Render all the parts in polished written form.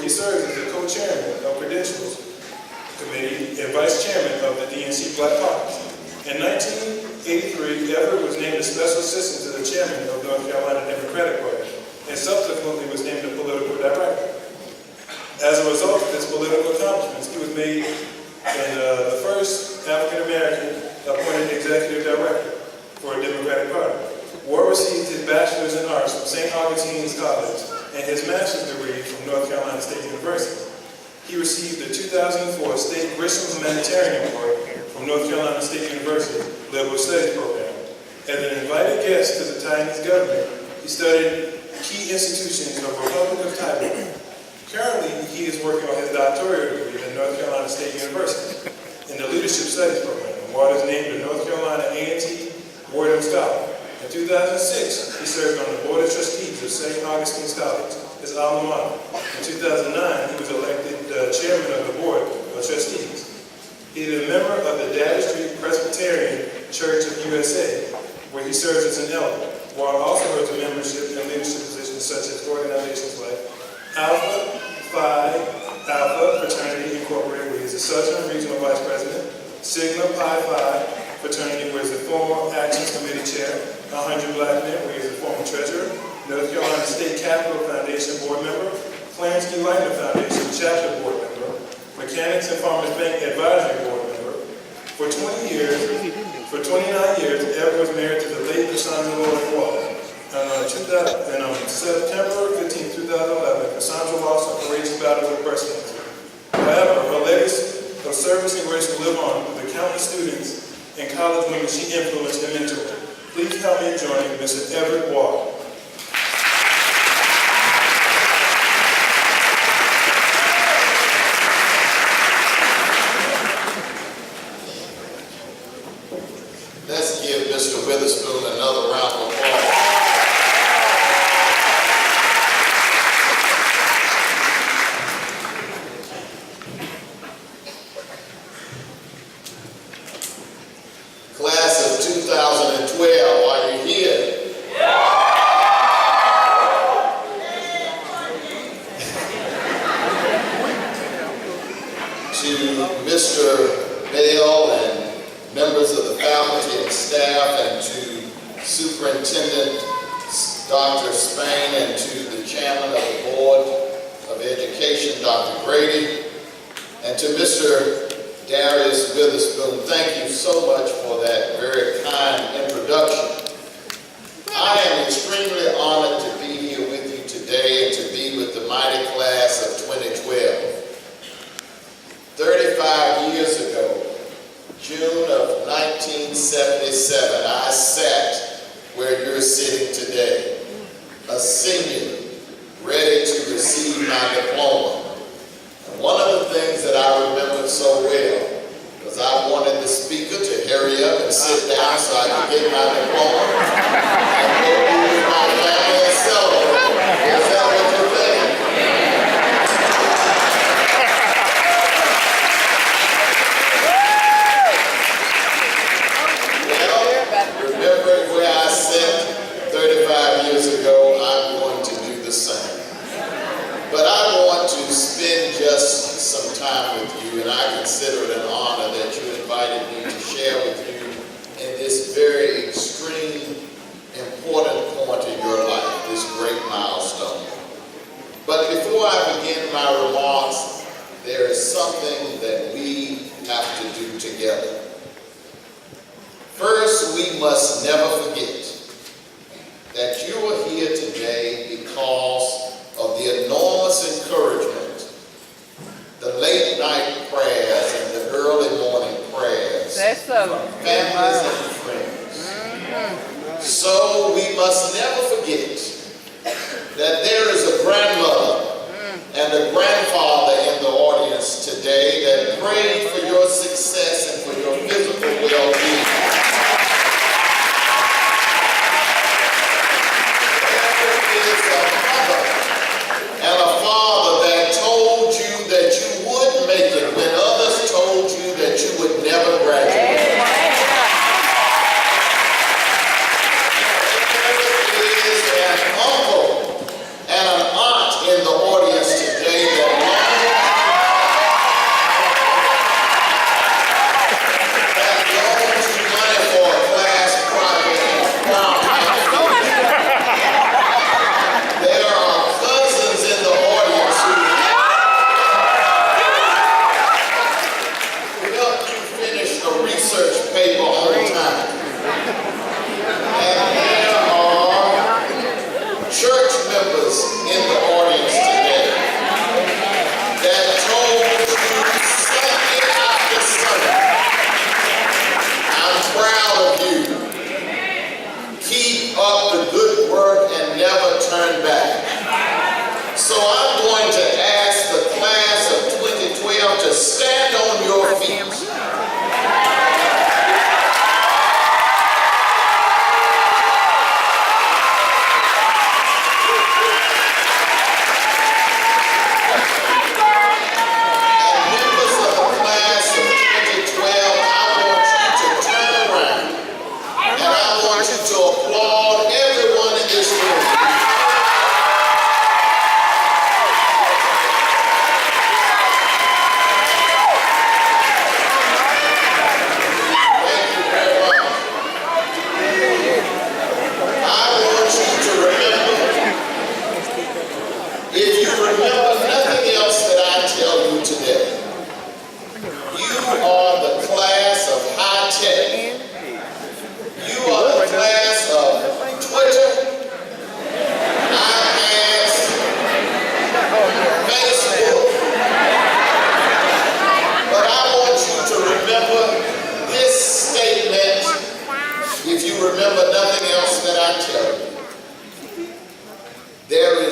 he serves as the co-chairman of Credentials Committee and vice chairman of the DNC Black Caucus. In 1983, Everett was named a special assistant to the chairman of North Carolina Democratic Party and subsequently was named a political director. As a result of his political accomplishments, he was made the first African-American appointed executive director for a Democratic Party. Ward received his bachelor's in arts from St. Augustine's College and his master's degree from North Carolina State University. He received the 2004 State Grisham Humanitarian Award from North Carolina State University Liberal Studies Program. As an invited guest to the Chinese government, he studied key institutions of the Republic of Taiwan. Currently, he is working on his doctoral degree at North Carolina State University in the Leadership Studies Program. Ward is named the North Carolina A&T Wardham Scholar. In 2006, he served on the Board of Trustees of St. Augustine's College, his alma mater. In 2009, he was elected chairman of the Board of Trustees. He is a member of the Data Street Presbyterian Church of USA, where he serves as an elder. Ward also holds a membership in leadership positions such as organizations like Alpha Phi Alpha Fraternity Incorporated, where he is the Southern Regional Vice President, Sigma Pi Phi Fraternity, where he is the former Actions Committee Chair, 100 Black Men, where he is the former Treasurer, North Carolina State Capital Foundation Board Member, Clarence D. Lightner Foundation Chapter Board Member, Mechanics and Farmers Bank Advisory Board Member. For 29 years, Everett was married to the late Cassandra Lloyd Ward. On September 15, 2011, Cassandra lost a courageous battle with breast cancer. However, her legacy of service and grace will live on with the countless students and college women she influenced and mentored. Please help me in joining Mr. Everett Ward. Let's give Mr. Witherspoon another round of applause. Class of 2012, are you here? To Mr. Bell and members of the faculty and staff, and to Superintendent Dr. Spain, and to the Chairman of the Board of Education, Dr. Grady, and to Mr. Darius Witherspoon, thank you so much for that very kind introduction. I am extremely honored to be here with you today and to be with the mighty class of 2012. 35 years ago, June of 1977, I sat where you're sitting today, a senior, ready to receive my diploma. And one of the things that I remembered so well was I wanted the speaker to hurry up and sit down so I could get my diploma and go be with my family and celebrate. Is that what you think? Remembering where I sat 35 years ago, I'm going to do the same. But I want to spend just some time with you, and I consider it an honor that you invited me to share with you in this very extreme, important point in your life, this great milestone. But before I begin my remarks, there is something that we have to do together. First, we must never forget that you are here today because of the enormous encouragement, the late night prayers and the early morning prayers from families and friends. So we must never forget that there is a grandmother and a grandfather in the audience today that prayed for your success and for your physical well-being. And a father that told you that you would make it when others told you that you would never graduate. There is an uncle and an aunt in the audience today that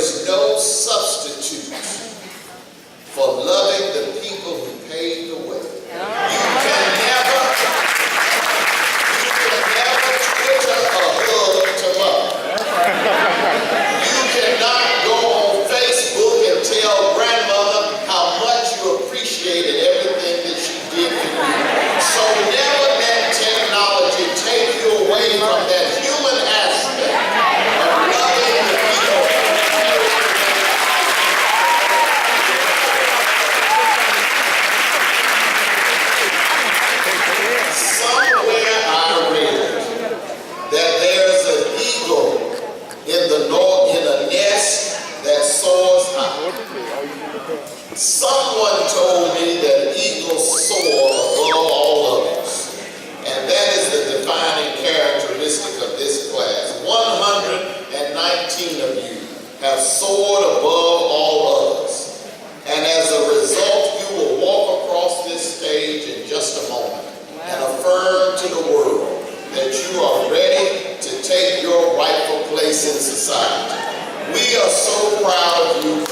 is no substitute for loving the people who paved the way. You can never Twitter a hug to mother. You cannot go on Facebook and tell grandmother how much you appreciated everything that she did for you. So never let technology take you away from that human aspect of loving the people. Somewhere I read that there's an eagle in the north, in a nest that soars high. Someone told me that eagles soar above all others, and that is the defining characteristic of this class. 119 of you have soared above all others, and as a result, you will walk across this stage in just a moment and affirm to the world that you are ready to take your rightful place in society. We are so proud of you